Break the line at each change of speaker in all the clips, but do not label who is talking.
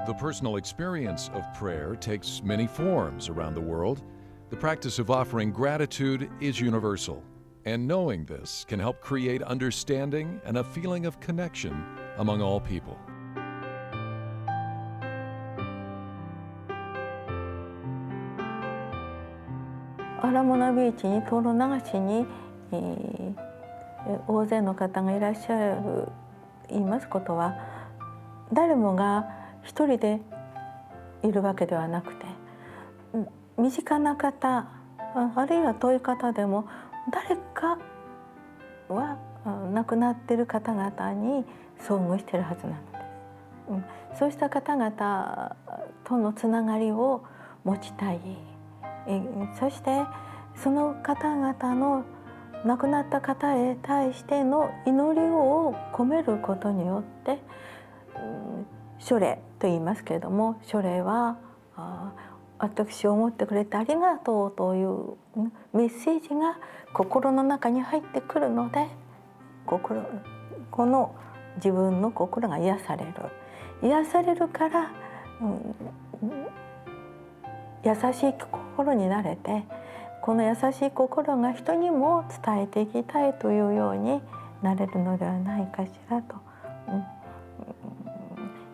The personal experience of prayer takes many forms around the world. The practice of offering gratitude is universal, and knowing this can help create understanding and a feeling of connection among all people.
Ala Moana Beach に灯籠流しに、大勢の方がいらっしゃる言いますことは、誰もが一人でいるわけではなくて、身近な方あるいは遠い方でも誰かは亡くなっている方々に遭遇しているはずなのです。そうした方々とのつながりを持ちたい。そしてその方々の亡くなった方へ対しての祈りを込めることによって、書礼と言いますけれども、書礼は私を思ってくれてありがとうというメッセージが心の中に入ってくるので、この自分の心が癒されるから、優しい心になれて、この優しい心が人にも伝えていきたいというようになれるのではないかしらと。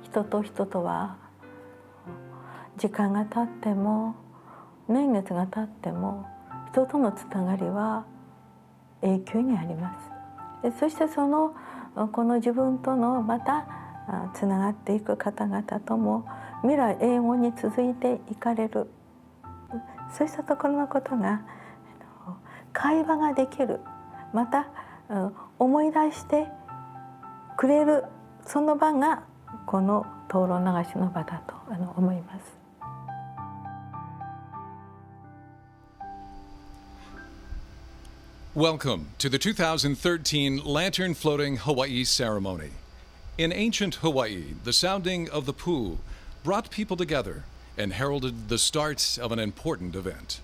人と人とは時間が経っても年月が経っても人とのつながりは永久にあります。そしてこの自分とのまたつながっていく方々とも未来永遠に続いていかれる、そうしたところのことが会話ができる、また思い出してくれる、その場がこの灯籠流しの場だと思います。
Welcome to the 2013 Lantern Floating Hawaiʻi ceremony. In ancient Hawaii, the sounding of the pū brought people together and heralded the start of an important event.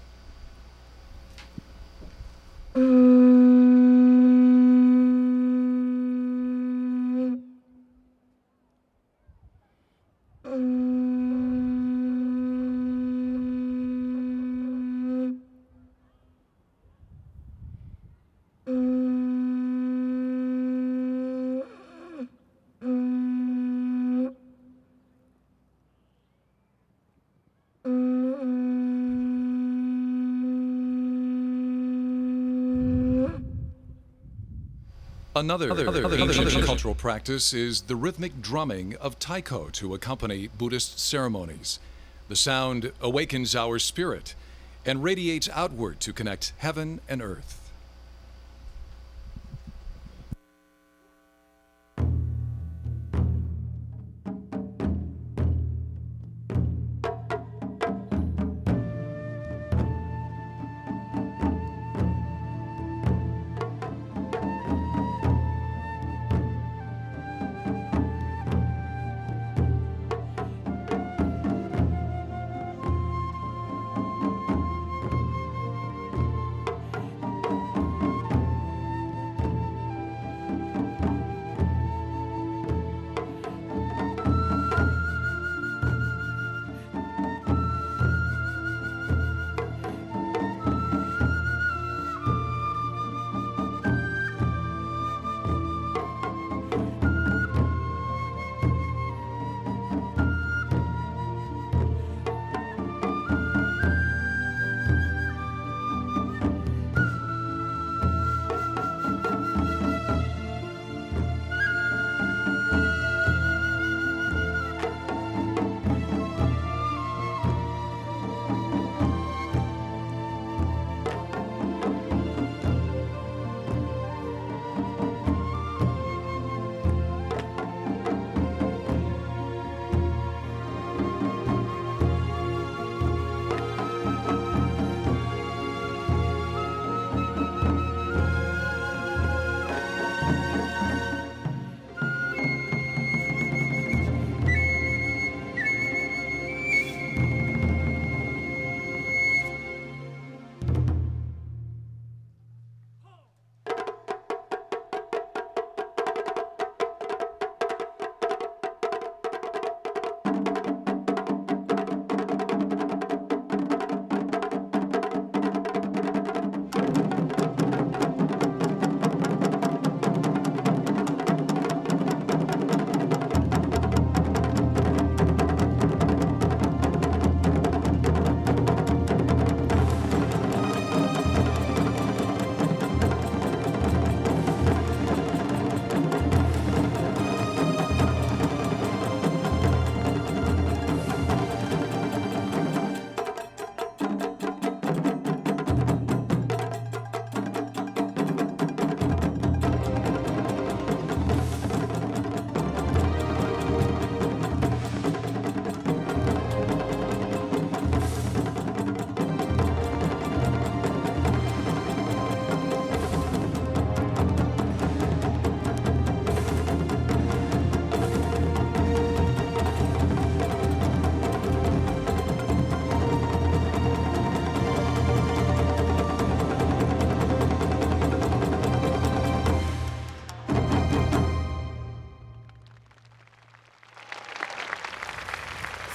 Another ancient cultural practice is the rhythmic drumming of taiko to accompany Buddhist ceremonies. The sound awakens our spirit and radiates outward to connect heaven and earth.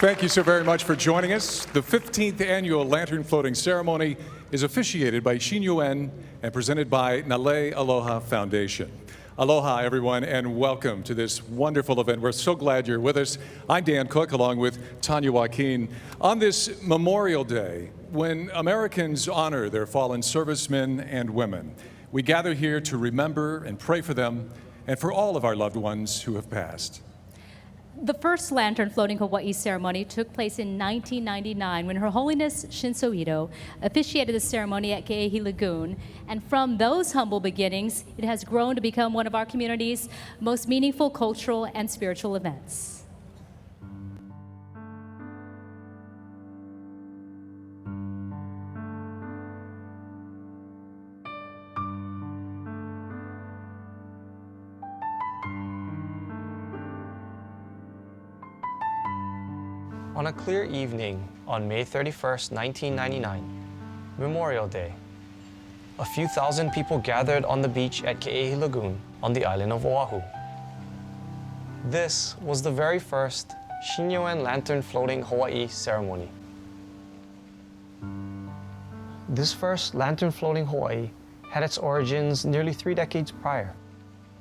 Thank you so very much for joining us. The 15th annual Lantern Floating Ceremony is officiated by Shinnyo-en and presented by Nale Aloha Foundation. Aloha, everyone, and welcome to this wonderful event. We're so glad you're with us. I'm Dan Cook, along with Tanya Joaquin. On this Memorial Day, when Americans honor their fallen servicemen and women, we gather here to remember and pray for them and for all of our loved ones who have passed.
The first Lantern Floating Hawaiʻi ceremony took place in 1999 when Her Holiness Shinso Ito officiated the ceremony at Ke'ehi Lagoon. And from those humble beginnings, it has grown to become one of our community's most meaningful cultural and spiritual events.
On a clear evening on May 31st, 1999, Memorial Day, a few thousand people gathered on the beach at Ke'ehi Lagoon on the island of Oʻahu. This was the very first Shinnyo-en Lantern Floating Hawaiʻi ceremony. This first Lantern Floating Hawaiʻi had its origins nearly 3 decades prior,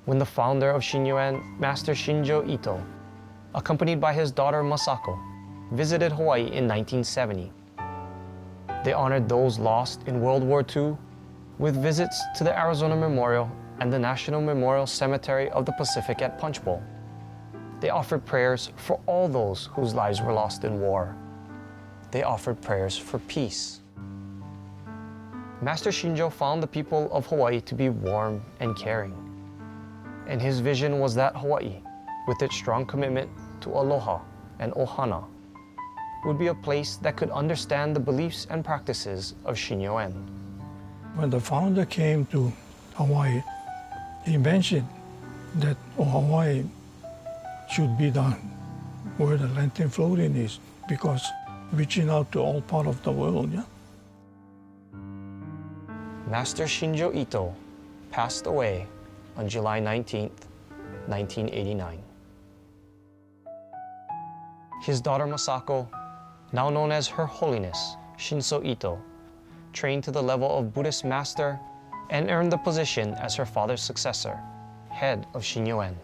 when the founder of Shinnyo-en, Master Shinjo Ito, accompanied by his daughter Masako, visited Hawaii in 1970. They honored those lost in World War II with visits to the Arizona Memorial and the National Memorial Cemetery of the Pacific at Punch Bowl. They offered prayers for all those whose lives were lost in war. They offered prayers for peace. Master Shinjo found the people of Hawaii to be warm and caring. And his vision was that Hawaii, with its strong commitment to aloha and ohana, would be a place that could understand the beliefs and practices of Shinnyo-en.
When the founder came to Hawaii, he mentioned that Hawaii should be done where the lantern floating is, because reaching out to all part of the world, yeah?
Master Shinjo Ito passed away on July 19th, 1989. His daughter Masako, now known as Her Holiness Shinso Ito, trained to the level of Buddhist master and earned the position as her father's successor, head of Shinnyo-en.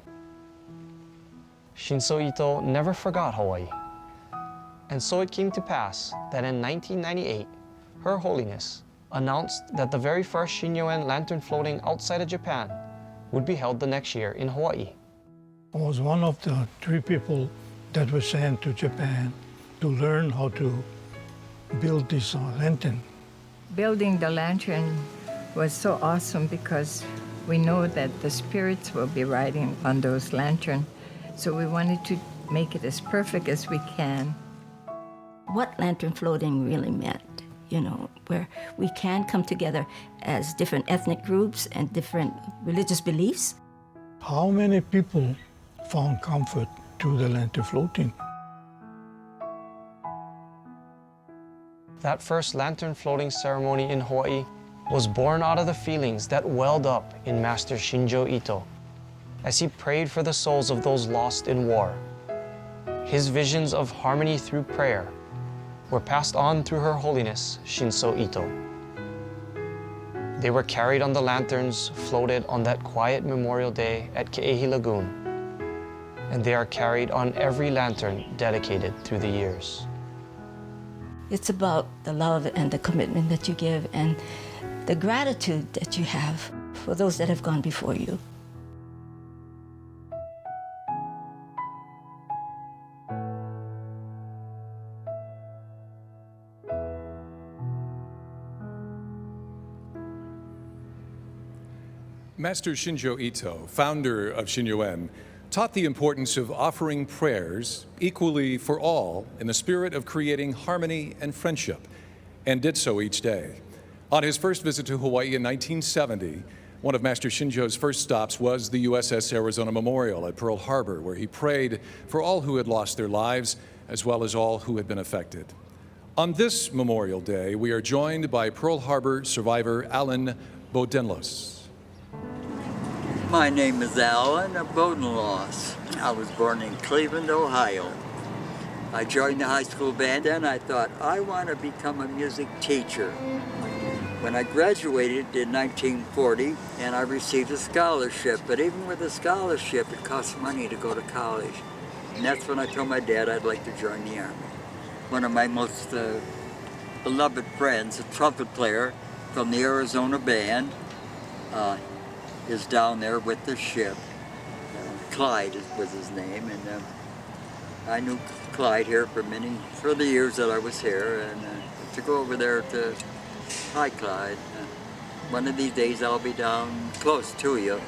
Shinso Ito never forgot Hawaii, and so it came to pass that in 1998, Her Holiness announced that the very first Shinnyo-en lantern floating outside of Japan would be held the next year in Hawaii.
I was one of the 3 people that were sent to Japan to learn how to build this lantern.
Building the lantern was so awesome because we know that the spirits will be riding on those lanterns. So we wanted to make it as perfect as we can.
What lantern floating really meant, you know, where we can come together as different ethnic groups and different religious beliefs.
How many people found comfort to the lantern floating?
That first lantern floating ceremony in Hawaii was born out of the feelings that welled up in Master Shinjo Ito as he prayed for the souls of those lost in war. His visions of harmony through prayer were passed on through Her Holiness Shinso Ito. They were carried on the lanterns floated on that quiet Memorial Day at Ke'ehi Lagoon, and they are carried on every lantern dedicated through the years.
It's about the love and the commitment that you give and the gratitude that you have for those that have gone before you.
Master Shinjo Ito, founder of Shinnyo-en, taught the importance of offering prayers equally for all in the spirit of creating harmony and friendship, and did so each day. On his first visit to Hawaii in 1970, one of Master Shinjo's first stops was the USS Arizona Memorial at Pearl Harbor, where he prayed for all who had lost their lives, as well as all who had been affected. On this Memorial Day, we are joined by Pearl Harbor survivor Alan Bodenlos.
My name is Alan Bodenlos. I was born in Cleveland, Ohio. I joined the high school band, and I thought, I want to become a music teacher. When I graduated in 1940, and I received a scholarship, but even with a scholarship, it costs money to go to college. And that's when I told my dad I'd like to join the Army. One of my most beloved friends, a trumpet player from the Arizona band, is down there with the ship. Clyde was his name, and I knew Clyde here for the years that I was here, and to go over there to, hi Clyde, one of these days I'll be down close to you.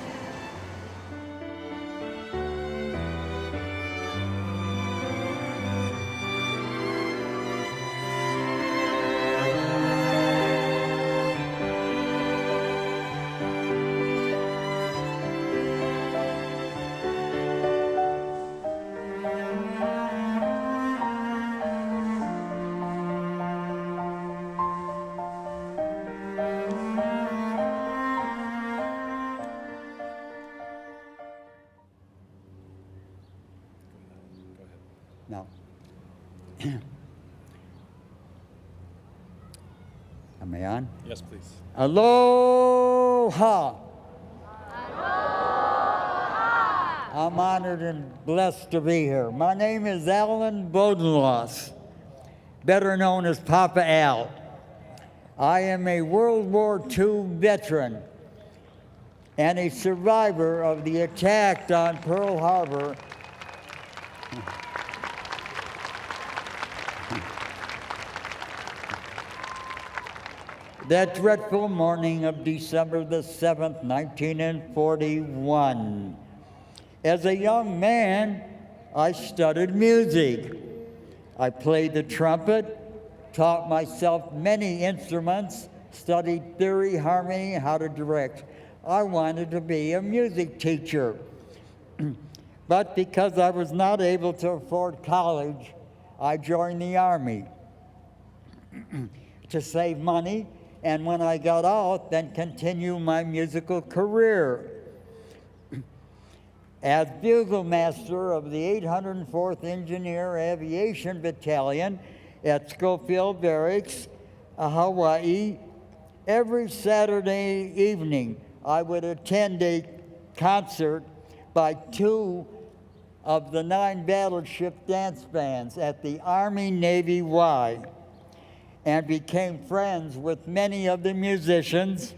No. Am I on?
Yes, please.
Aloha! I'm honored and blessed to be here. My name is Alan Bodenloss, better known as Papa Al. I am a World War II veteran and a survivor of the attack on Pearl Harbor that dreadful morning of December the 7th, 1941. As a young man, I studied music. I played the trumpet, taught myself many instruments, studied theory, harmony, how to direct. I wanted to be a music teacher. But because I was not able to afford college, I joined the Army to save money, and when I got out, then continue my musical career. As bugle master of the 804th Engineer Aviation Battalion at Schofield Barracks, Hawaii, every Saturday evening I would attend a concert by 2 of the 9 battleship dance bands at the Army-Navy Y, and became friends with many of the musicians,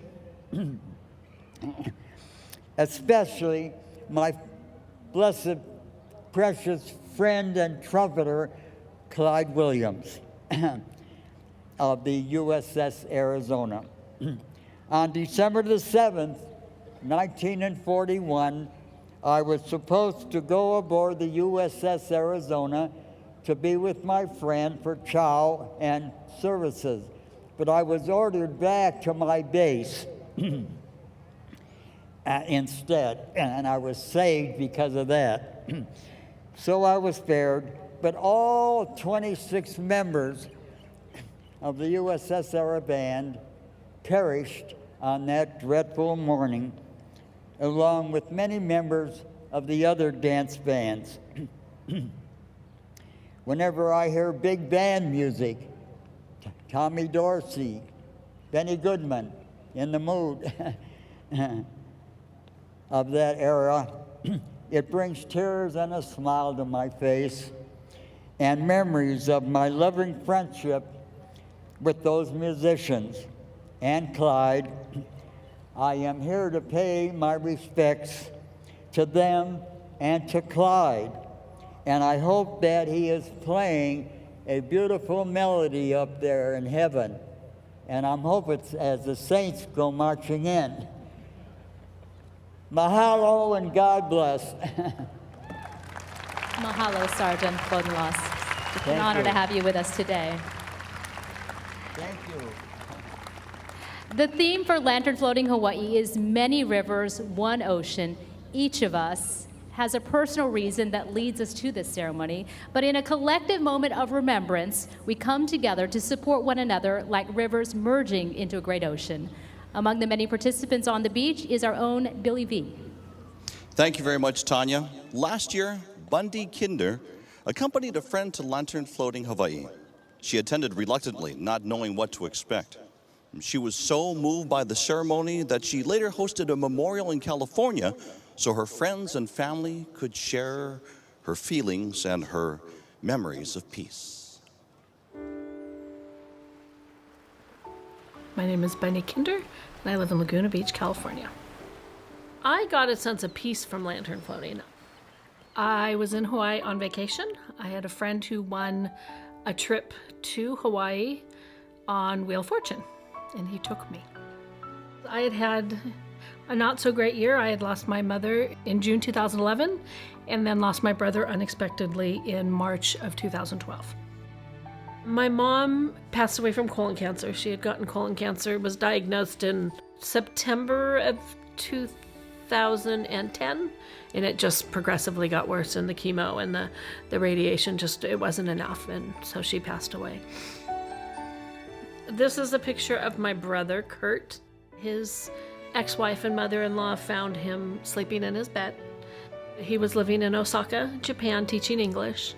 especially my blessed, precious friend and trumpeter, Clyde Williams of the USS Arizona. On December the 7th, 1941, I was supposed to go aboard the USS Arizona to be with my friend for chow and services, but I was ordered back to my base instead, and I was saved because of that. So I was spared, but all 26 members of the USS Arizona band perished on that dreadful morning, along with many members of the other dance bands. Whenever I hear big band music, Tommy Dorsey, Benny Goodman, in the mood of that era, it brings tears and a smile to my face and memories of my loving friendship with those musicians and Clyde. I am here to pay my respects to them and to Clyde, and I hope that he is playing a beautiful melody up there in heaven, and I'm hoping as the saints go marching in. Mahalo and God bless.
Mahalo, Sergeant Bodenloss. It's an honor to have you with us today.
Thank you.
The theme for Lantern Floating Hawaiʻi is many rivers, one ocean. Each of us has a personal reason that leads us to this ceremony, but in a collective moment of remembrance, we come together to support one another like rivers merging into a great ocean. Among the many participants on the beach is our own Billy V.
Thank you very much, Tanya. Last year, Bundy Kinder
accompanied a friend to Lantern Floating Hawaiʻi. She attended reluctantly, not knowing what to expect. She was so moved by the ceremony that she later hosted a memorial in California so her friends and family could share her feelings and her memories of peace.
My name is Benny Kinder, and I live in Laguna Beach, California. I got a sense of peace from lantern floating. I was in Hawaii on vacation. I had a friend who won a trip to Hawaii on Wheel of Fortune, and he took me. I had had a not so great year. I had lost my mother in June 2011 and then lost my brother unexpectedly in March of 2012. My mom passed away from colon cancer. She had gotten colon cancer, was diagnosed in September of 2010, and it just progressively got worse, and the chemo and the radiation it wasn't enough, and so she passed away. This is a picture of my brother, Kurt. His ex-wife and mother-in-law found him sleeping in his bed. He was living in Osaka, Japan, teaching English.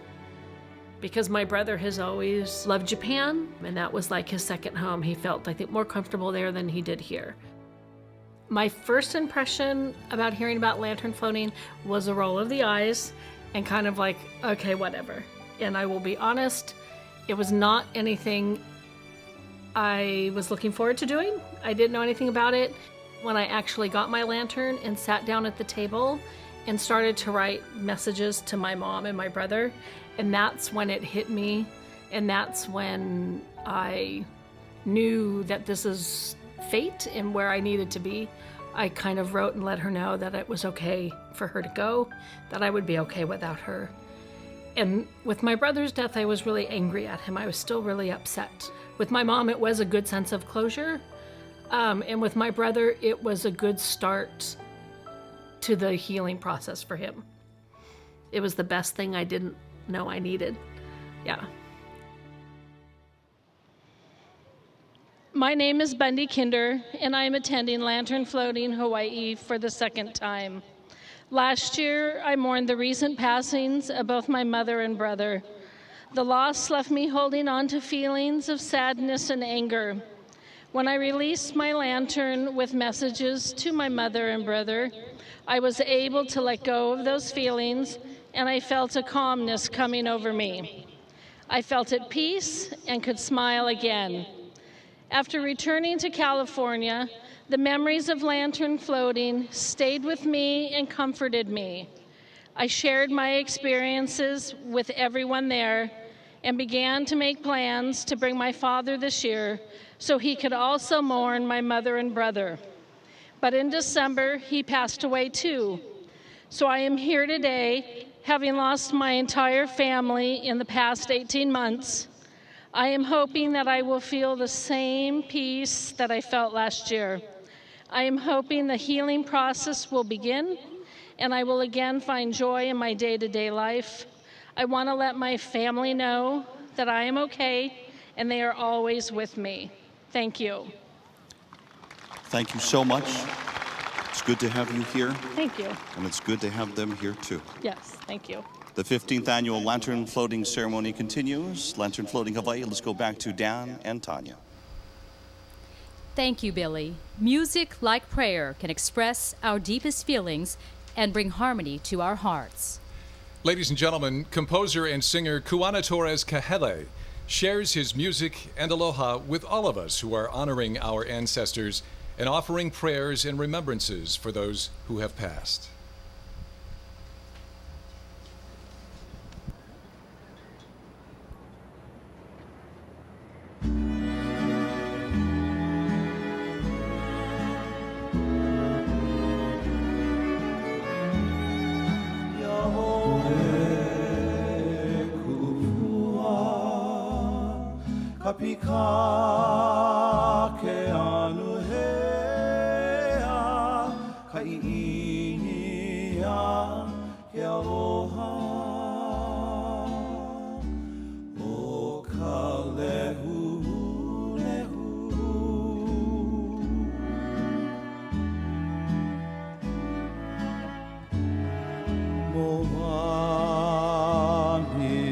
Because my brother has always loved Japan, and that was like his second home. He felt, I think, more comfortable there than he did here. My first impression about hearing about lantern floating was a roll of the eyes and kind of like, okay, whatever. And I will be honest, it was not anything I was looking forward to doing. I didn't know anything about it. When I actually got my lantern and sat down at the table and started to write messages to my mom and my brother, and that's when it hit me, and that's when I knew that this is fate and where I needed to be. I kind of wrote and let her know that it was okay for her to go, that I would be okay without her. And with my brother's death, I was really angry at him. I was still really upset. With my mom, it was a good sense of closure. And with my brother, it was a good start to the healing process for him. It was the best thing I didn't know I needed. Yeah. My name is Bundy Kinder, and I am attending Lantern Floating Hawaiʻi for the second time. Last year, I mourned the recent passings of both my mother and brother. The loss left me holding on to feelings of sadness and anger. When I released my lantern with messages to my mother and brother, I was able to let go of those feelings, and I felt a calmness coming over me. I felt at peace and could smile again. After returning to California, the memories of lantern floating stayed with me and comforted me. I shared my experiences with everyone there and began to make plans to bring my father this year so he could also mourn my mother and brother. But in December, he passed away too. So I am here today, having lost my entire family in the past 18 months. I am hoping that I will feel the same peace that I felt last year. I am hoping the healing process will begin, and I will again find joy in my day-to-day life. I want to let my family know that I am okay, and they are always with me. Thank you.
Thank you so much. It's good to have you here.
Thank you.
And it's good to have them here too.
Yes, thank you.
The 15th annual Lantern Floating Ceremony continues. Lantern Floating Hawaiʻi. Let's go back to Dan and Tanya.
Thank you, Billy. Music, like prayer, can express our deepest feelings and bring harmony to our hearts.
Ladies and gentlemen, composer and singer Kuana Torres Kahele shares his music and aloha with all of us who are honoring our ancestors and offering prayers and remembrances for those who have passed.
Kapika ke anu hea kaiinia ke aloha o ka lehu mo mami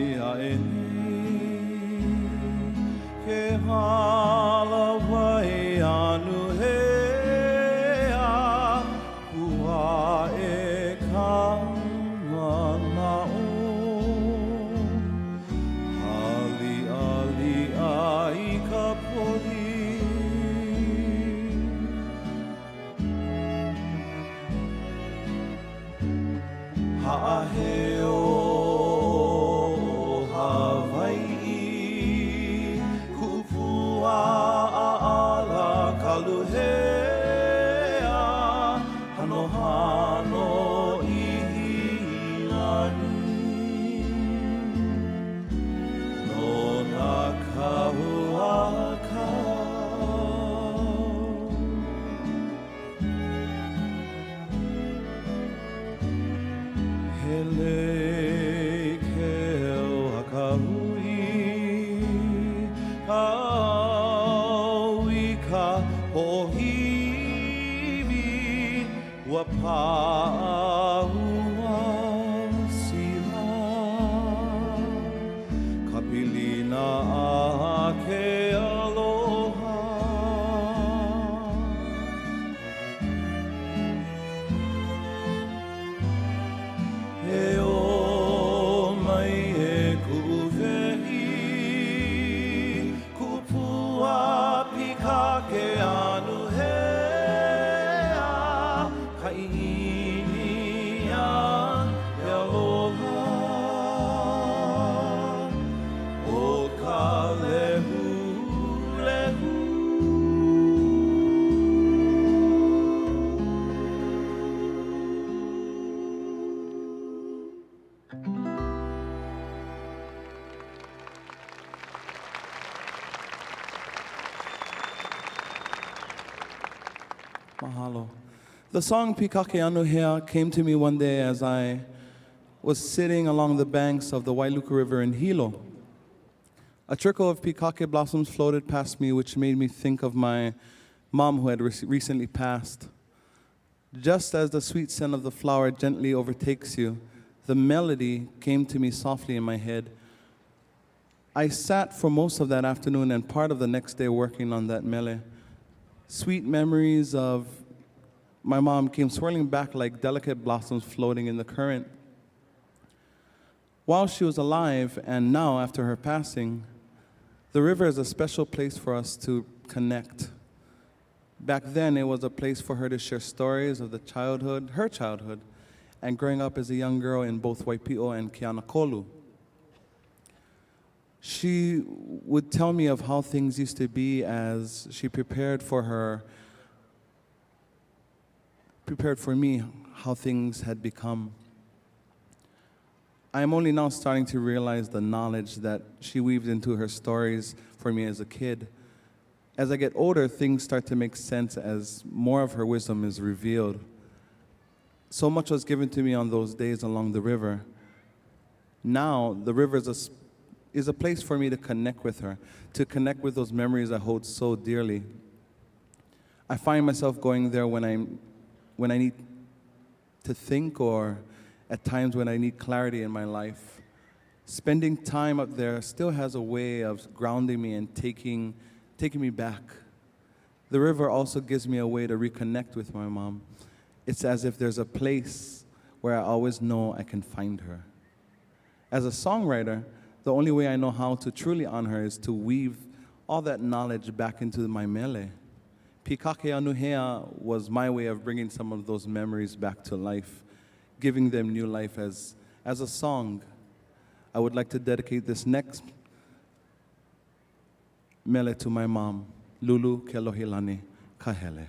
pāua sila ka pilina a ke aloha he o mai e kuvehi kupua pika ke anu hea ka inia e aloha o ka lehu lehu Mahalo. The song Pikake Anuhea came to me one day as I was sitting along the banks of the Wailuku River in Hilo. A trickle of pikake blossoms floated past me, which made me think of my mom who had recently passed. Just as the sweet scent of the flower gently overtakes you, the melody came to me softly in my head. I sat for most of that afternoon and part of the next day working on that mele. Sweet memories of my mom came swirling back like delicate blossoms floating in the current. While she was alive, and now after her passing, the river is a special place for us to connect. Back then, it was a place for her to share stories of her childhood, and growing up as a young girl in both Waipio and Keanakolu. She would tell me of how things used to be as she prepared for me how things had become. I am only now starting to realize the knowledge that she weaved into her stories for me as a kid. As I get older, things start to make sense as more of her wisdom is revealed. So much was given to me on those days along the river. Now, the river is a place for me to connect with her, to connect with those memories I hold so dearly. I find myself going there when I need to think, or at times when I need clarity in my life. Spending time up there still has a way of grounding me and taking me back. The river also gives me a way to reconnect with my mom. It's as if there's a place where I always know I can find her. As a songwriter, the only way I know how to truly honor her is to weave all that knowledge back into my mele. Pikake Anuhea was my way of bringing some of those memories back to life, giving them new life as a song. I would like to dedicate this next mele to my mom, Lulu Kelohilani Kahele.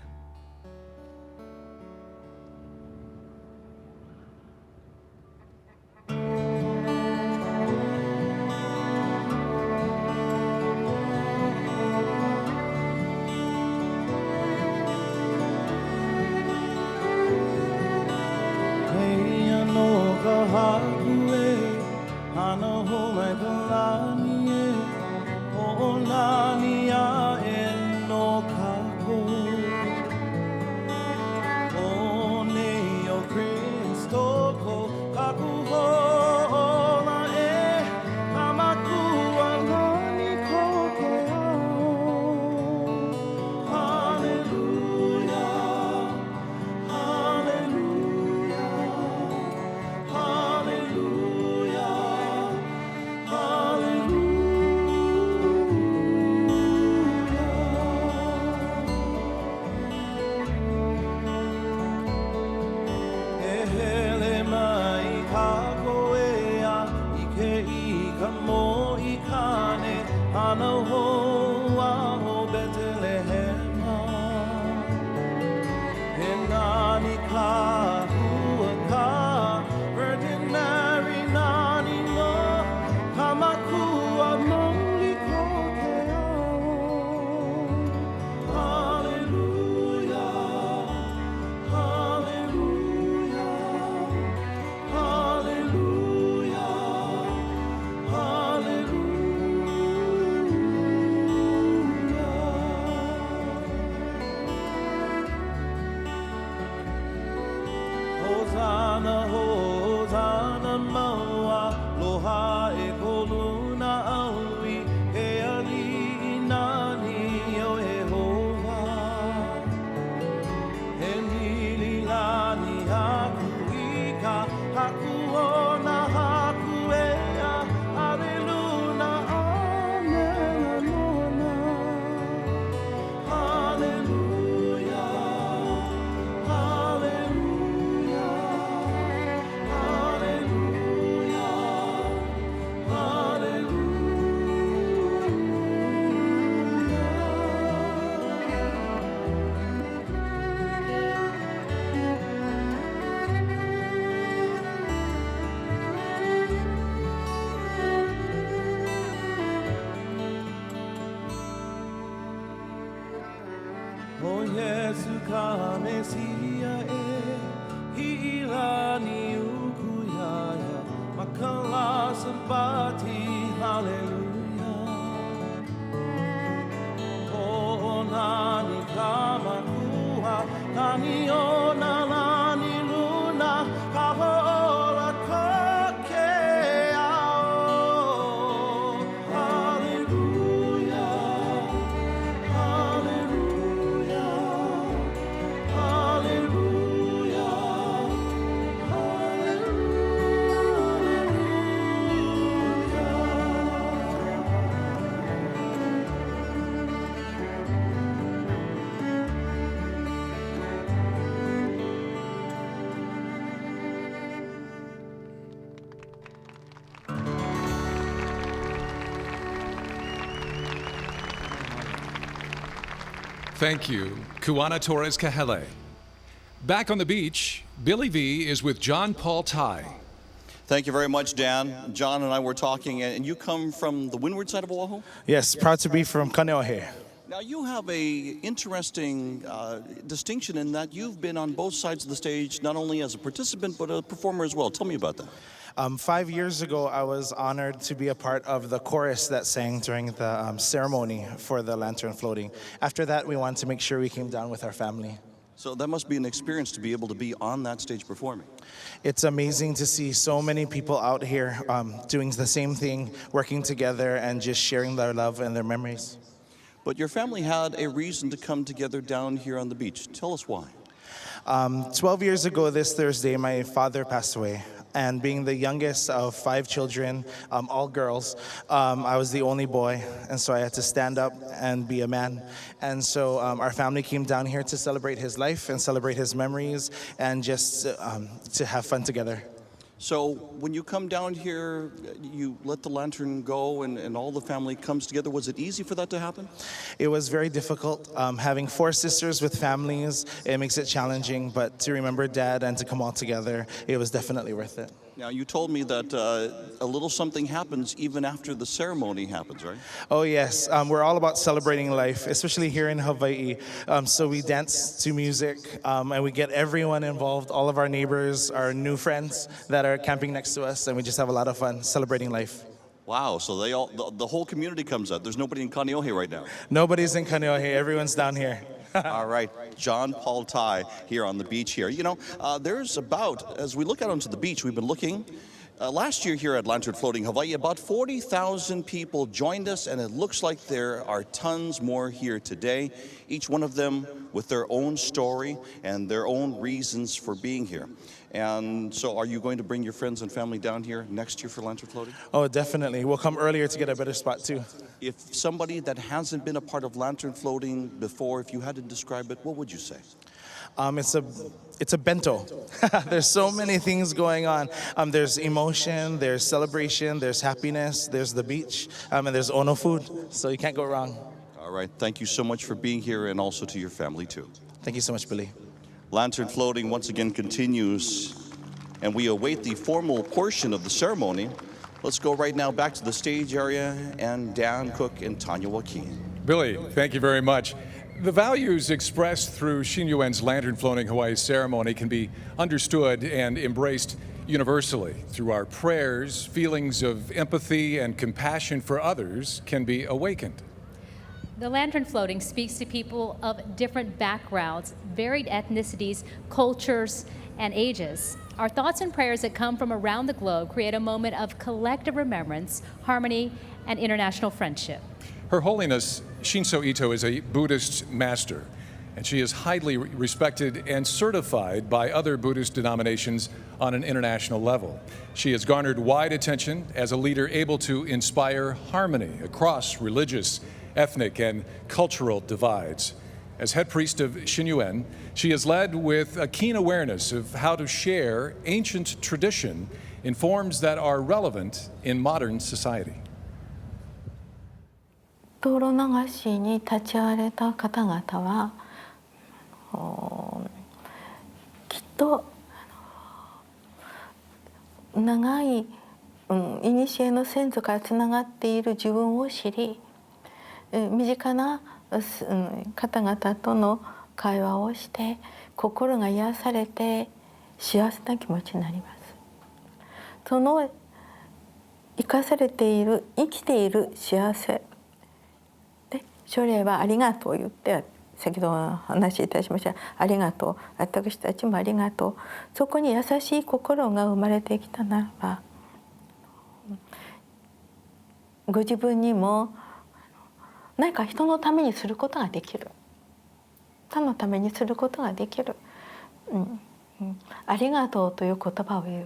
Hana ho hana maua loha e koluna aui he ali inani o Jehova he nili lani haku ika haku ona haku ea Hallelujah, amen, Moana. Hallelujah, hallelujah, hallelujah, hallelujah. O Yesu ka Mesia e hilani ukuyaya makala sabati hallelujah o nani kamakua nani ona nani luna kahola kokea hallelujah hallelujah hallelujah
Thank you, Kuana Torres Kahele. Back on the beach, Billy V is with John Paul Tai.
Thank you very much, Dan. John and I were talking, and you come from the windward side of Oahu?
Yes, proud to be from Kaneohe.
Now, you have a interesting distinction in that you've been on both sides of the stage, not only as a participant, but a performer as well. Tell me about that.
5 years ago, I was honored to be a part of the chorus that sang during the ceremony for the lantern floating. After that, we wanted to make sure we came down with our family.
So that must be an experience to be able to be on that stage performing.
It's amazing to see so many people out here doing the same thing, working together and just sharing their love and their memories.
But your family had a reason to come together down here on the beach. Tell us why.
12 years ago this Thursday, my father passed away. And being the youngest of 5 children, all girls, I was the only boy. And so I had to stand up and be a man. And so our family came down here to celebrate his life and celebrate his memories and just to have fun together.
So when you come down here, you let the lantern go and all the family comes together. Was it easy for that to happen?
It was very difficult. Having 4 sisters with families, it makes it challenging, but to remember Dad and to come all together, it was definitely worth it.
Now, you told me that a little something happens even after the ceremony happens, right?
Oh, yes. We're all about celebrating life, especially here in Hawaii. So we dance to music, and we get everyone involved, all of our neighbors, our new friends that are camping next to us, and we just have a lot of fun celebrating life.
Wow, so the whole community comes out. There's nobody in Kaneohe right now.
Nobody's in Kaneohe. Everyone's down here.
All right, John Paul Tai here on the beach here. You know, there's about, as we look out onto the beach, we've been looking, last year here at Lantern Floating Hawaii, about 40,000 people joined us, and it looks like there are tons more here today, each one of them with their own story and their own reasons for being here. And so are you going to bring your friends and family down here next year for Lantern Floating?
Oh, definitely. We'll come earlier to get a better spot, too.
If somebody that hasn't been a part of Lantern Floating before, if you had to describe it, what would you say?
It's a bento. There's so many things going on. There's emotion, there's celebration, there's happiness, there's the beach, and there's Ono food. So you can't go wrong.
All right. Thank you so much for being here, and also to your family, too.
Thank you so much, Billy.
Lantern Floating once again continues, and we await the formal portion of the ceremony. Let's go right now back to the stage area and Dan Cook and Tanya Joaquin.
Billy, thank you very much. The values expressed through Shinnyo-en's Lantern Floating Hawaiʻi ceremony can be understood and embraced universally. Through our prayers, feelings of empathy and compassion for others can be awakened.
The lantern floating speaks to people of different backgrounds, varied ethnicities, cultures, and ages. Our thoughts and prayers that come from around the globe create a moment of collective remembrance, harmony, and international friendship.
Her Holiness Shinso Ito is a Buddhist master, and she is highly respected and certified by other Buddhist denominations on an international level. She has garnered wide attention as a leader able to inspire harmony across religious, ethnic, and cultural divides. As head priest of Shinnyo-en, she has led with a keen awareness of how to share ancient tradition in forms that are relevant in modern society.
灯籠流しに立ち会われた方々はきっと長い古の先祖からつながっている自分を知り、身近な方々との会話をして心が癒されて幸せな気持ちになります。その生かされている生きている幸せで、書礼はありがとう言って先ほどお話しいたしましたありがとう、私たちもありがとう、そこに優しい心が生まれてきたならば、ご自分にも何か人のためにすることができる、他のためにすることができる、ありがとうという言葉を言う、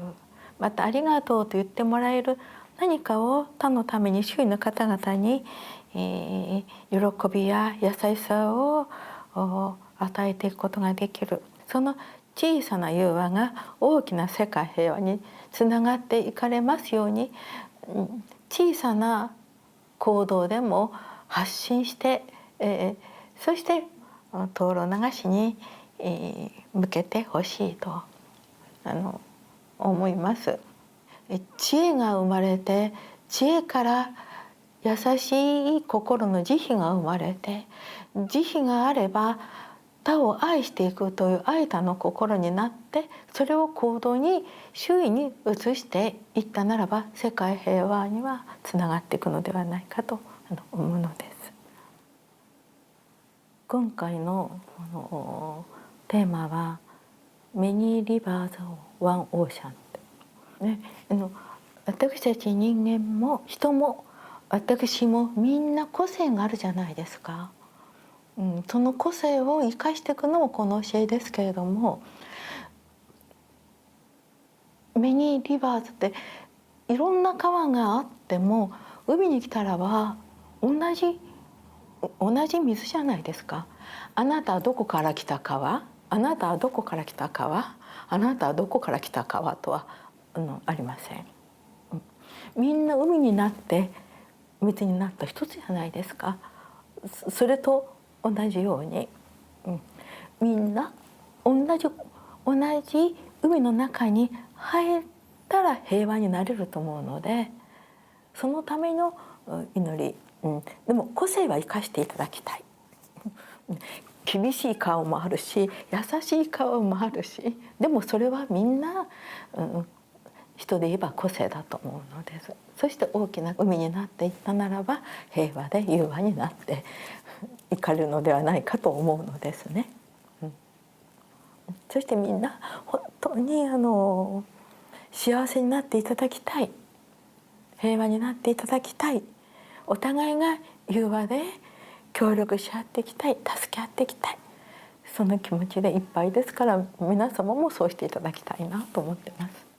またありがとうと言ってもらえる何かを他のために周囲の方々に、喜びや優しさを与えていくことができる、その小さな融和が大きな世界平和につながっていかれますように、小さな行動でも発信して、そして灯籠流しに、向けてほしいと思います。知恵が生まれて、知恵から優しい心の慈悲が生まれて、慈悲があれば他を愛していくという愛他の心になって、それを行動に周囲に移していったならば世界平和にはつながっていくのではないかと思うのです。今回のテーマは「Many Rivers One Ocean」ね、私たち人間も人も私もみんな個性があるじゃないですか。その個性を生かしていくのもこの教えですけれども、メニーリバーズっていろんな川があっても海に来たらば同じ水じゃないですか。あなたはどこから来た川、あなたはどこから来た川、あなたはどこから来た川とはありません。みんな海になって水になった一つじゃないですか。それと同じように、みんな同じ海の中に入ったら平和になれると思うので、そのための祈り、でも個性は生かしていただきたい。厳しい顔もあるし優しい顔もあるし、でもそれはみんな、人で言えば個性だと思うのです。そして大きな海になっていったならば平和で融和になっていかれるのではないかと思うのですね。そしてみんな本当に幸せになっていただきたい、平和になっていただきたい、お互いが融和で協力し合っていきたい、助け合っていきたい、その気持ちでいっぱいですから、皆様もそうしていただきたいなと思ってます。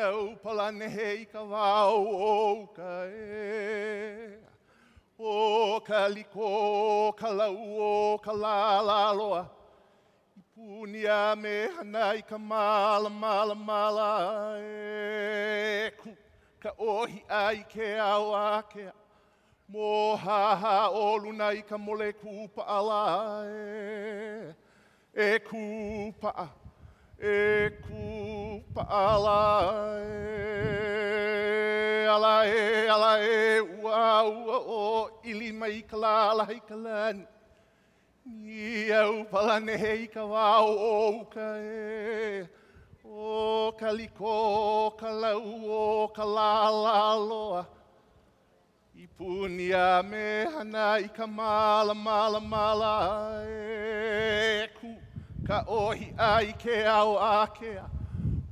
au palane hei ka wau o ka e. O ka liko, ka lau o ka laloa. I punia me hana i ka mala e. Ka ohi ai ke au a kea. Mo haha o luna i ka mole kupa ala e. E kupa ala e, ua o ili mai ka lala hei ka lani. Ni au palane hei ka wau o ka e. O ka liko, ka lau o ka laloa. I punia me hana i ka mala e. Ka ohi ai ke au a kea.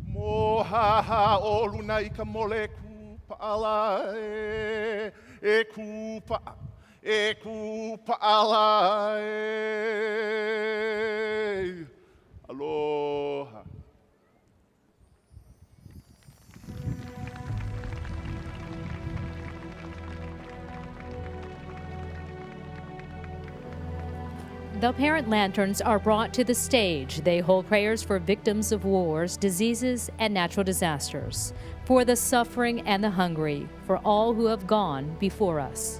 Mo haha o luna i ka mole kupa ala e. E kupa ala e. Aloha.
The parent lanterns are brought to the stage. They hold prayers for victims of wars, diseases, and natural disasters, for the suffering and the hungry, for all who have gone before us.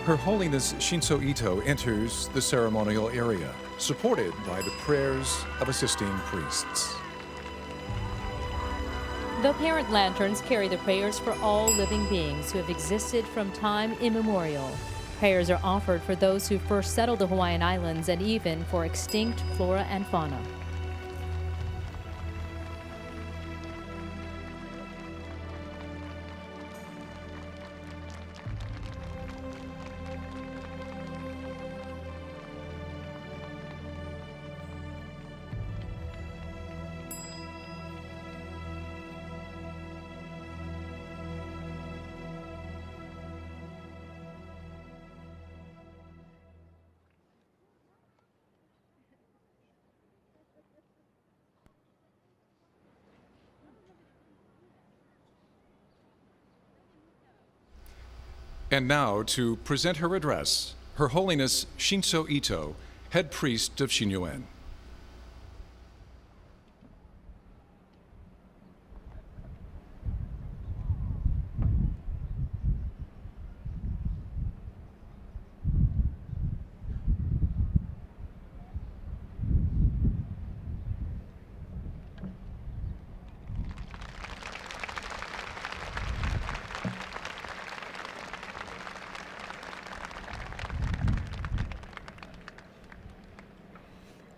Her Holiness Shinso Ito enters the ceremonial area, supported by the prayers of assisting priests.
The parent lanterns carry the prayers for all living beings who have existed from time immemorial. Prayers are offered for those who first settled the Hawaiian Islands and even for extinct flora and fauna.
And now, to present her address, Her Holiness Shinso Ito, head priest of Shinnyo-en.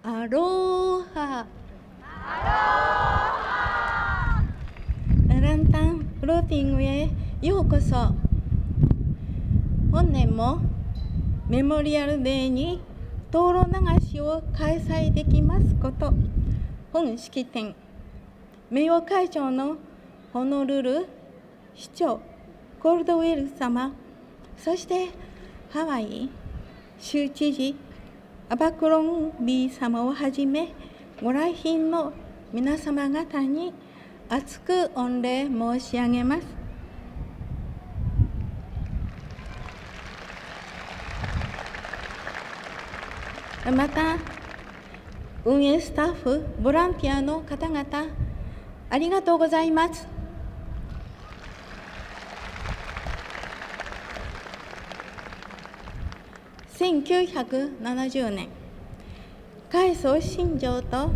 Aloha!ランタンフローティングへようこそ。本年もメモリアルデーに灯籠流しを開催できますこと、本式典名誉会長のホノルル市長コールドウェル様、そしてハワイ州知事アバクロンビー様をはじめご来賓の皆様方に厚く御礼申し上げます。また運営スタッフボランティアの方々ありがとうございます。1970年、海藻新庄と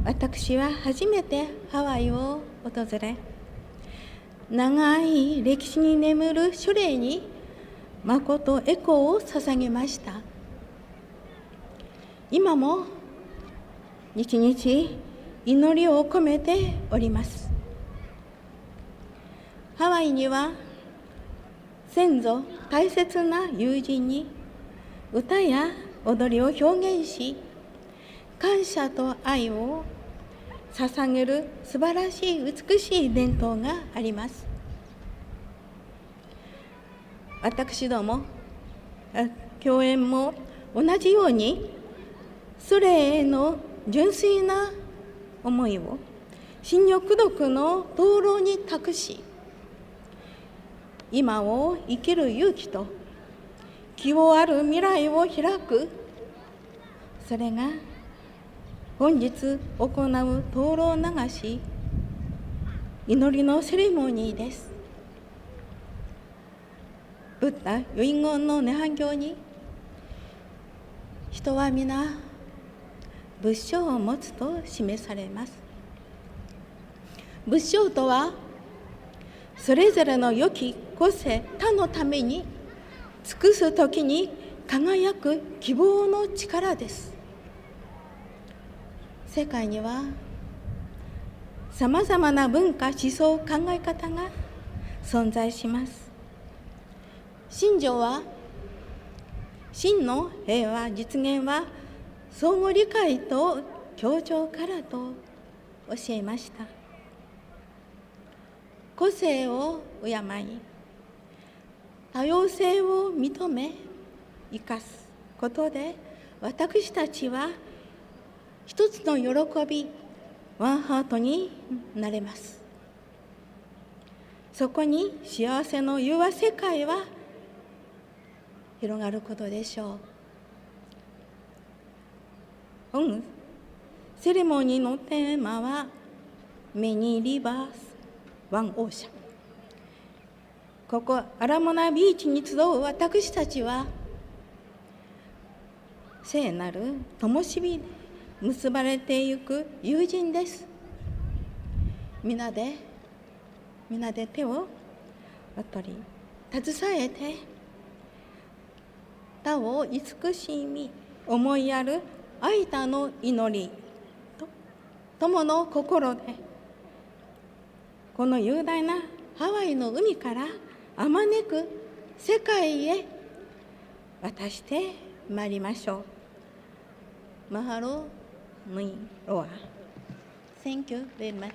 私は初めてハワイを訪れ、長い歴史に眠る書霊に誠エコーを捧げました。今も日々祈りを込めております。ハワイには先祖大切な友人に歌や踊りを表現し、感謝と愛を捧げる素晴らしい美しい伝統があります。私ども教園も同じようにそれへの純粋な思いを新緑読の灯籠に託し、今を生きる勇気と希望ある未来を開く、それが本日行う灯籠流し祈りのセレモニーです。ブッダ遺言の涅槃経に、人は皆仏性を持つと示されます。仏性とはそれぞれの良き個性他のために尽くすときに輝く希望の力です。世界にはさまざまな文化、思想、考え方が存在します。信条は真の平和実現は相互理解と協調からと教えました。個性を敬い、多様性を認め生かすことで、私たちは一つの喜び、ワンハートになれます。そこに幸せの融和世界は広がることでしょう。本セレモニーのテーマはメニーリバースワンオーシャン。
ここアラモナビーチに集う私たちは聖なる灯火で結ばれていく友人です。皆で手を取り携えて他を慈しみ思いやる愛他の祈りと友の心でこの雄大なハワイの海からあまねく世界へ渡してまいりましょう。マハロヌイロア。Thank you very much.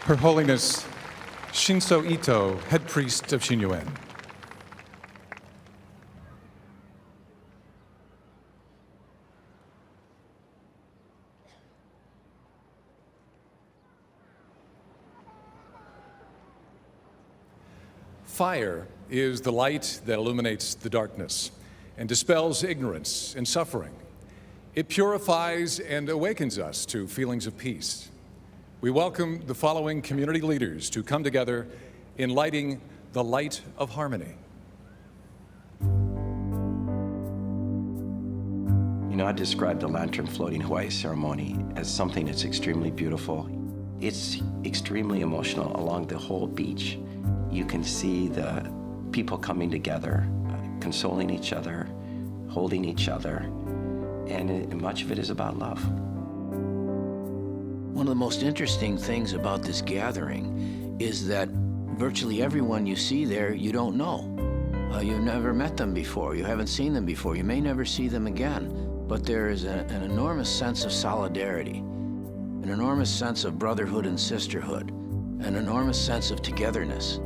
Her Holiness Shinso Ito, Head Priest of Shinnyo-en. Fire is the light that illuminates the darkness and dispels ignorance and suffering. It purifies and awakens us to feelings of peace. We welcome the following community leaders to come together in lighting the light of harmony.
You know, I describe the Lantern Floating Hawaiʻi ceremony as something that's extremely beautiful. It's extremely emotional along the whole beach. You can see the people coming together, consoling each other, holding each other, and much of it is about love.
One of the most interesting things about this gathering is that virtually everyone you see there, you don't know. You've never met them before. You haven't seen them before. You may never see them again. But there is an enormous sense of solidarity, an enormous sense of brotherhood and sisterhood, an enormous sense of togetherness.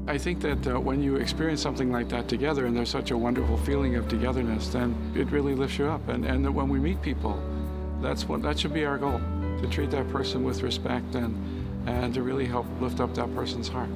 I think that when you experience something like that together and there's such a wonderful feeling of togetherness, then it really lifts you up. And when we meet people, that should be our goal, to treat that person with respect and to really help lift up that person's heart.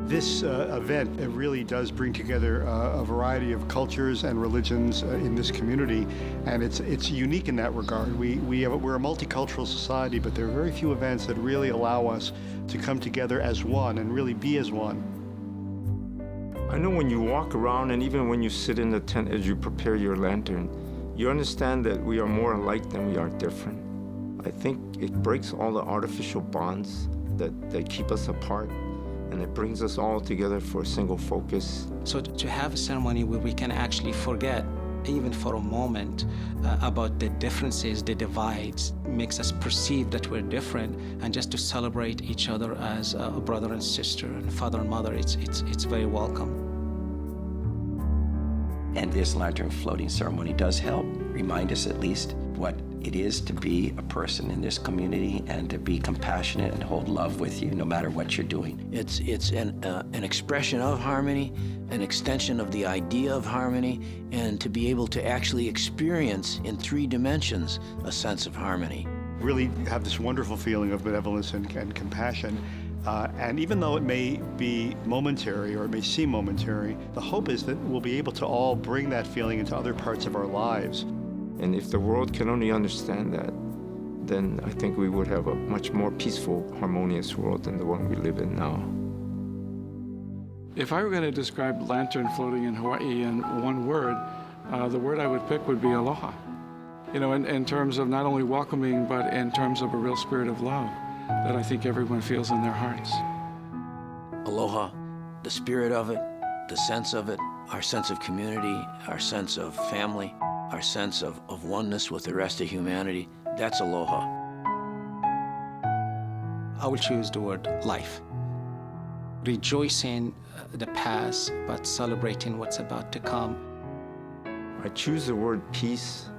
This event, it really does bring together a variety of cultures and religions in this community, and it's unique in that regard. We're a multicultural society, but there are very few events that really allow us to come together as one and really be as one.
I know when you walk around and even when you sit in the tent as you prepare your lantern, you understand that we are more alike than we are different. I think it breaks all the artificial bonds that keep us apart, and it brings us all together for a single focus.
So to have a ceremony where we can actually forget, even for a moment, about the differences, the divides, makes us perceive that we're different, and just to celebrate each other as a brother and sister and father and mother, it's very welcome.
And this lantern floating ceremony does help remind us at least what it is to be a person in this community and to be compassionate and hold love with you no matter what you're doing.
It's an expression of harmony, an extension of the idea of harmony, and to be able to actually experience in 3 dimensions a sense of harmony.
Really have this wonderful feeling of benevolence and compassion. And even though it may be momentary or it may seem momentary, the hope is that we'll be able to all bring that feeling into other parts of our lives.
And if the world can only understand that, then I think we would have a much more peaceful, harmonious world than the one we live in now.
If I were going to describe lantern floating in Hawaii in one word, the word I would pick would be aloha. You know, in terms of not only welcoming, but in terms of a real spirit of love that I think everyone feels in their hearts.
Aloha, the spirit of it, the sense of it, our sense of community, our sense of family, our sense of oneness with the rest of humanity, that's aloha.
I will choose the word life. Rejoicing the past, but celebrating what's about to come.
I choose the word peace.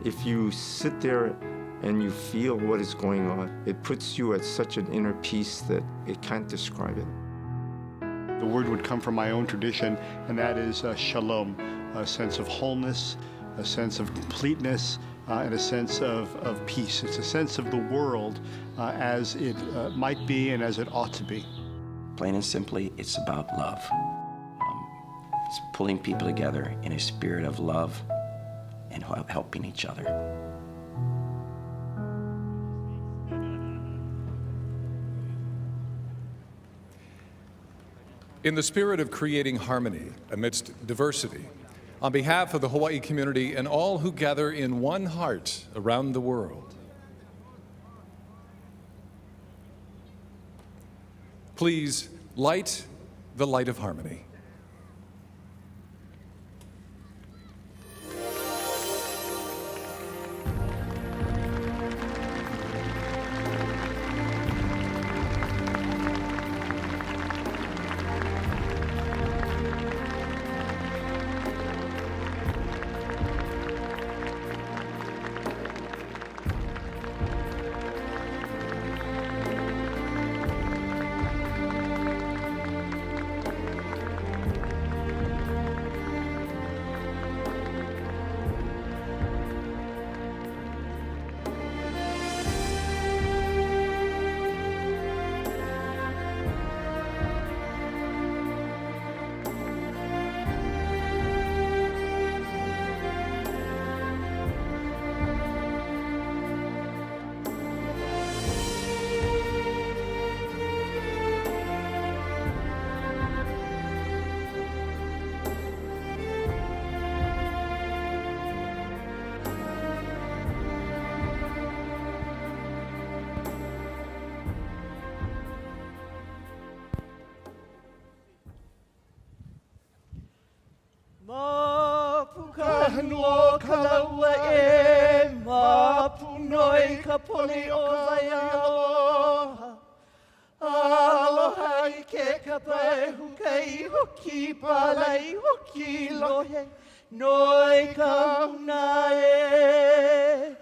If you sit there and you feel what is going on, it puts you at such an inner peace that it can't describe it.
The word would come from my own tradition, and that is shalom, a sense of wholeness, a sense of completeness, and a sense of peace. It's a sense of the world as it might be and as it ought to be.
Plain and simply, it's about love. It's pulling people together in a spirit of love and helping each other.
In the spirit of creating harmony amidst diversity, on behalf of the Hawaii community and all who gather in one heart around the world, please light the light of harmony.
Hanua kalaua e mapunoi ka poli o vai aloha. Aloha I ke ka pai hukai hoki palai hoki lohe. Noi ka huna e.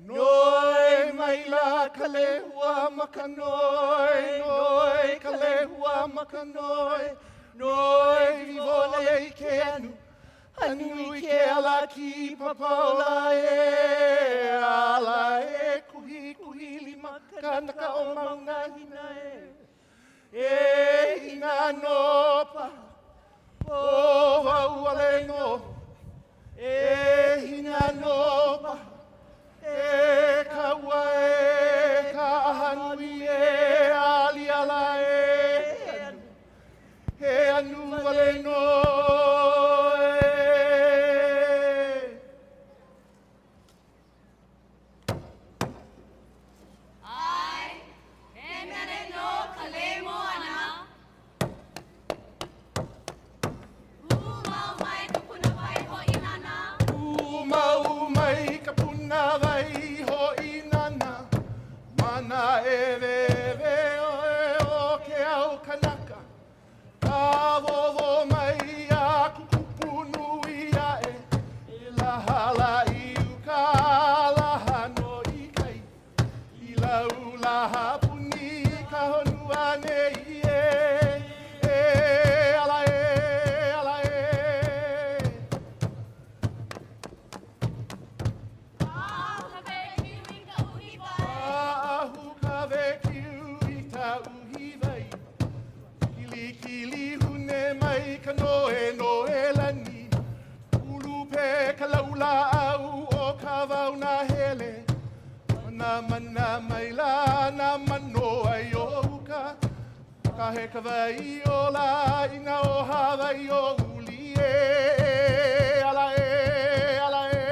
Noi mai la ka lehua makanoi. Noi ka lehua makanoi. Noi vivole I ke anu. Anu I ke ala ki papaula e, ala e kuhi kuhi lima kanaka o maunga hina e. E hina nopa, o wauale no. E hina nopa, e kaua e ka ahanui e ali ala e. E anu wale no. Mana maila na mano ai oka ka he ka vai o la ina o Hawaii o uli e ala e ala e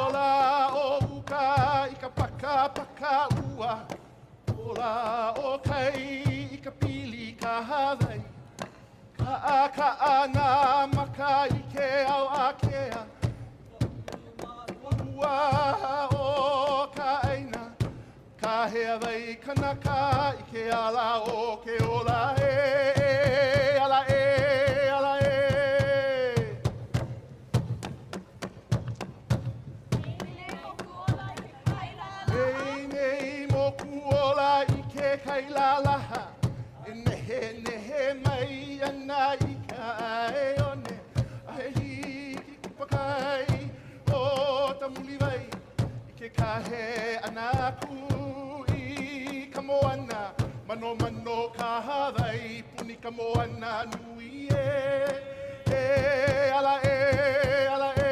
ola o ka I ka paka paka ua ola o kai I ka pili ka Hawaii Ka maka I ke au akea Ua o ka aina Ka hea vai kanaka I ke ala o ke ola e ala e ala e Nei nei moku ola I ke kailalaha Nehe mai ana I ka e one Ahe hiki kupakai o ta muli vai I ke kahe ana ku I ka moana Mano mano ka Hawaii Puni ka moana nui e ala e ala e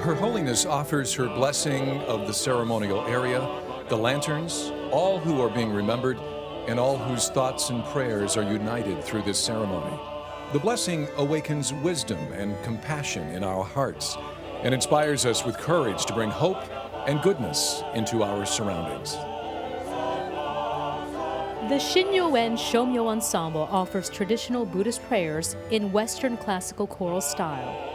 Her Holiness offers her blessing of the ceremonial area, the lanterns, all who are being remembered, and all whose thoughts and prayers are united through this ceremony. The blessing awakens wisdom and compassion in our hearts and inspires us with courage to bring hope and goodness into our surroundings.
The Shinnyo-en Shomyo Ensemble offers traditional Buddhist prayers in Western classical choral style.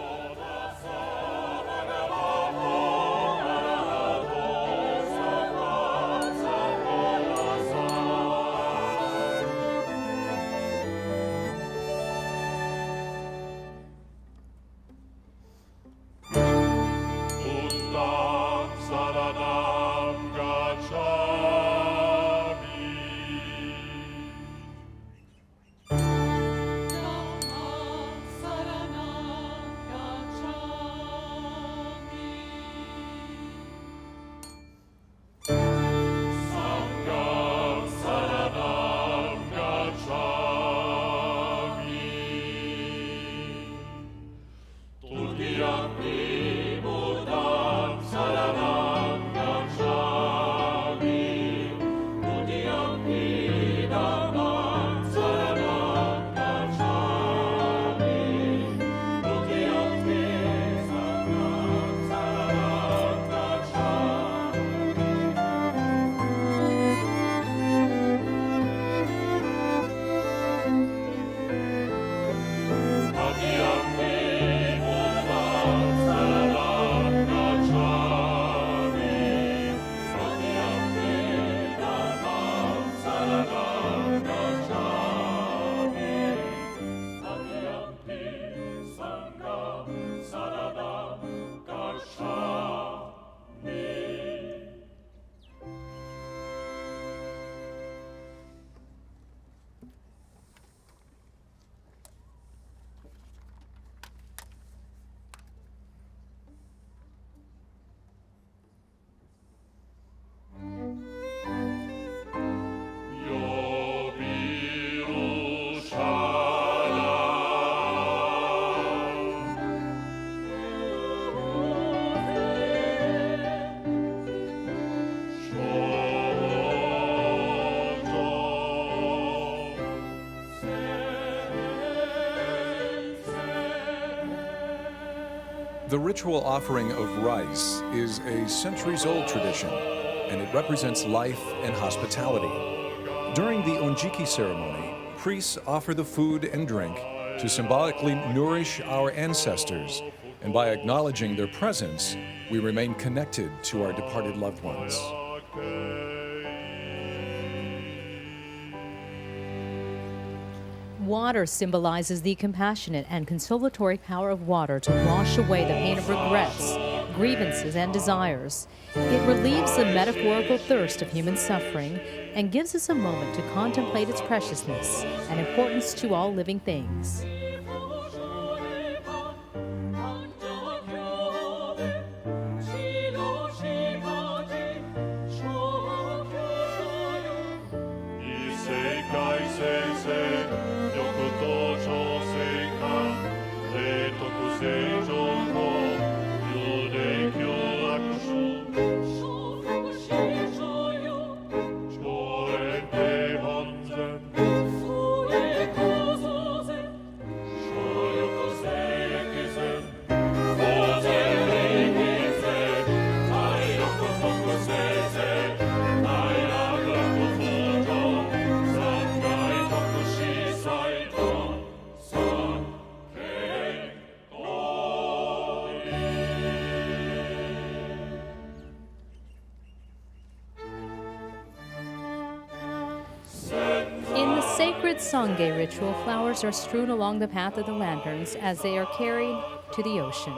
The ritual offering of rice is a centuries-old tradition, and it represents life and hospitality. During the Onjiki ceremony, priests offer the food and drink to symbolically nourish our ancestors, and by acknowledging their presence, we remain connected to our departed loved ones.
Water symbolizes the compassionate and consolatory power of water to wash away the pain of regrets, grievances, and desires. It relieves the metaphorical thirst of human suffering and gives us a moment to contemplate its preciousness and importance to all living things. Sangay ritual, flowers are strewn along the path of the lanterns as they are carried to the ocean.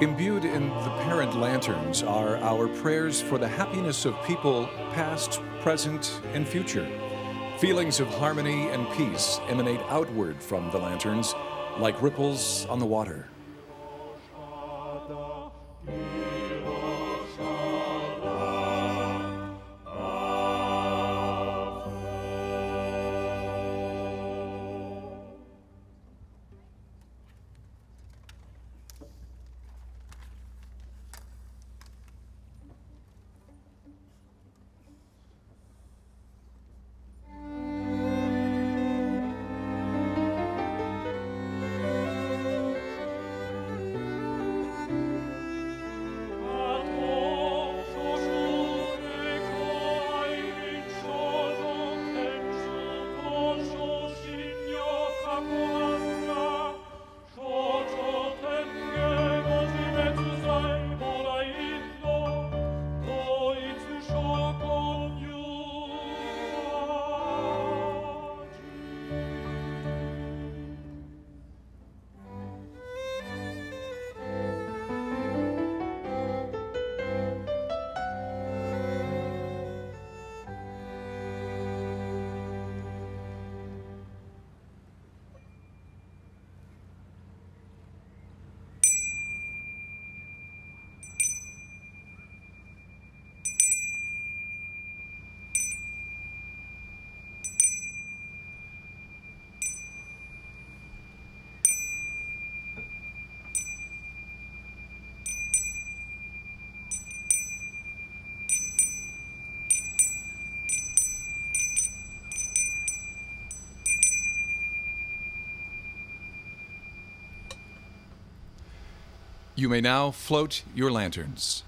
Imbued in the parent lanterns are our prayers for the happiness of people past, present, and future. Feelings of harmony and peace emanate outward from the lanterns like ripples on the water. You may now float your lanterns.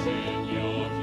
Shinnyo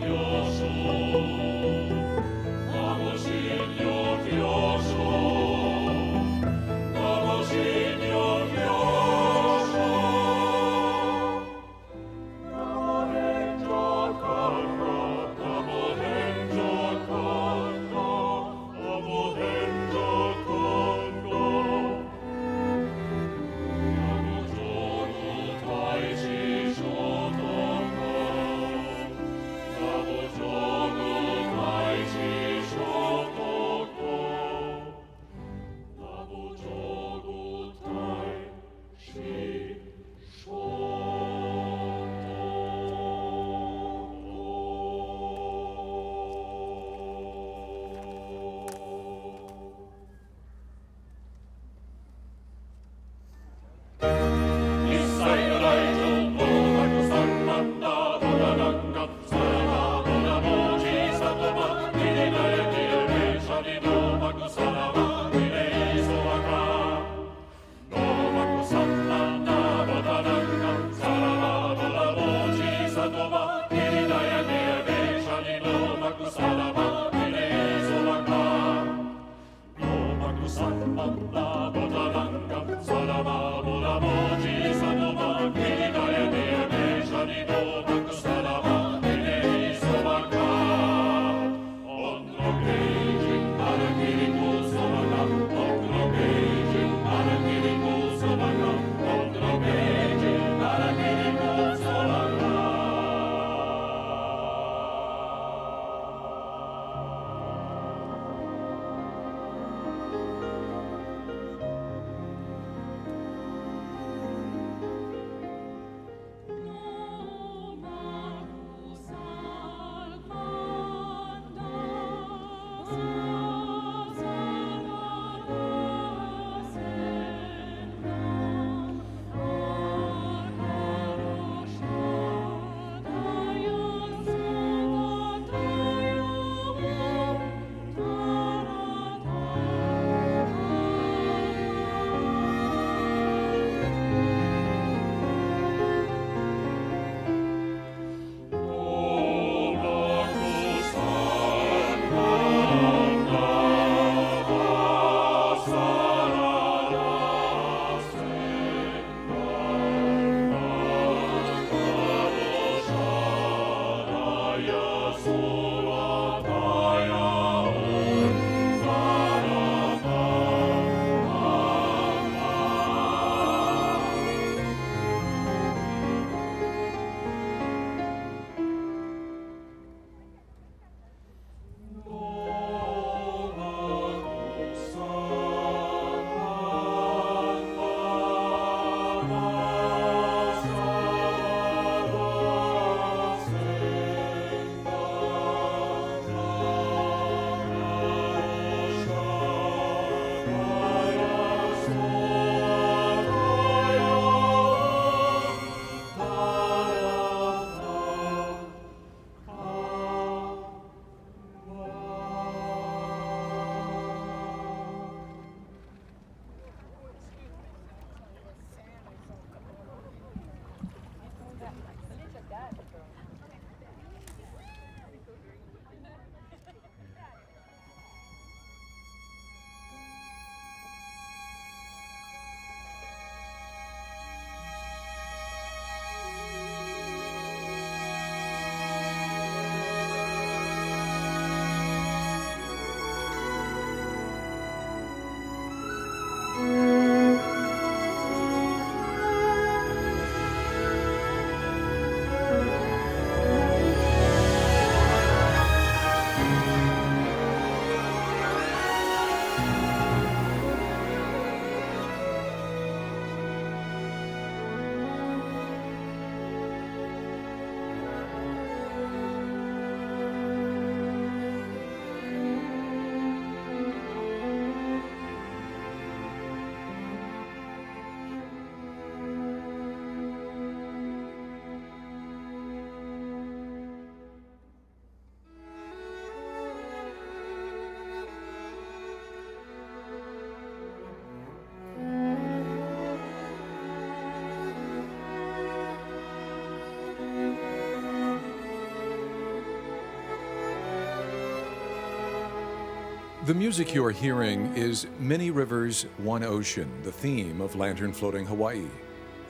The music you're hearing is Many Rivers, One Ocean, the theme of Lantern Floating Hawaiʻi.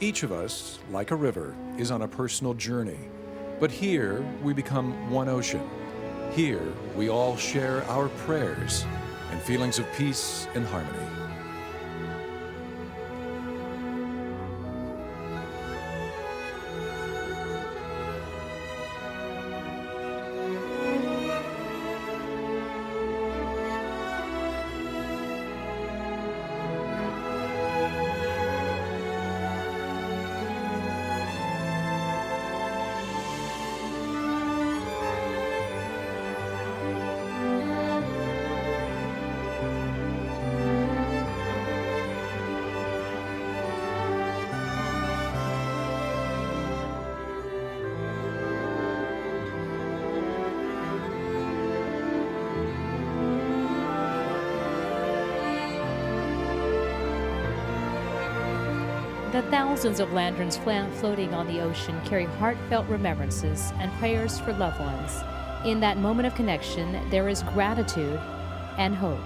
Each of us, like a river, is on a personal journey. But here, we become one ocean. Here, we all share our prayers and feelings of peace and harmony.
The thousands of lanterns floating on the ocean carry heartfelt remembrances and prayers for loved ones. In that moment of connection, there is gratitude and hope.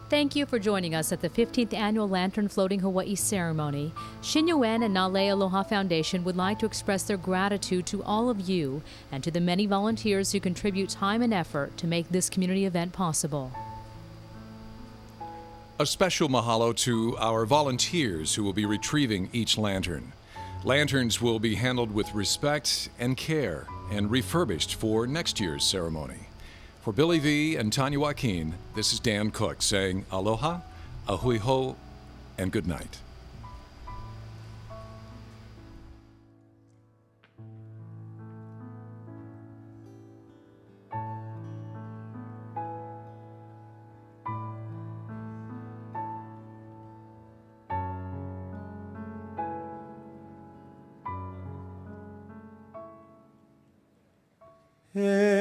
Thank you for joining us at the 15th Annual Lantern Floating Hawaiʻi ceremony. Shinnyo-en and Nale Aloha Foundation would like to express their gratitude to all of you and to the many volunteers who contribute time and effort to make this community event possible.
A special mahalo to our volunteers who will be retrieving each lantern. Lanterns will be handled with respect and care and refurbished for next year's ceremony. For Billy V. and Tanya Joaquin, this is Dan Cook saying aloha, ahui ho, and good night.
Hey.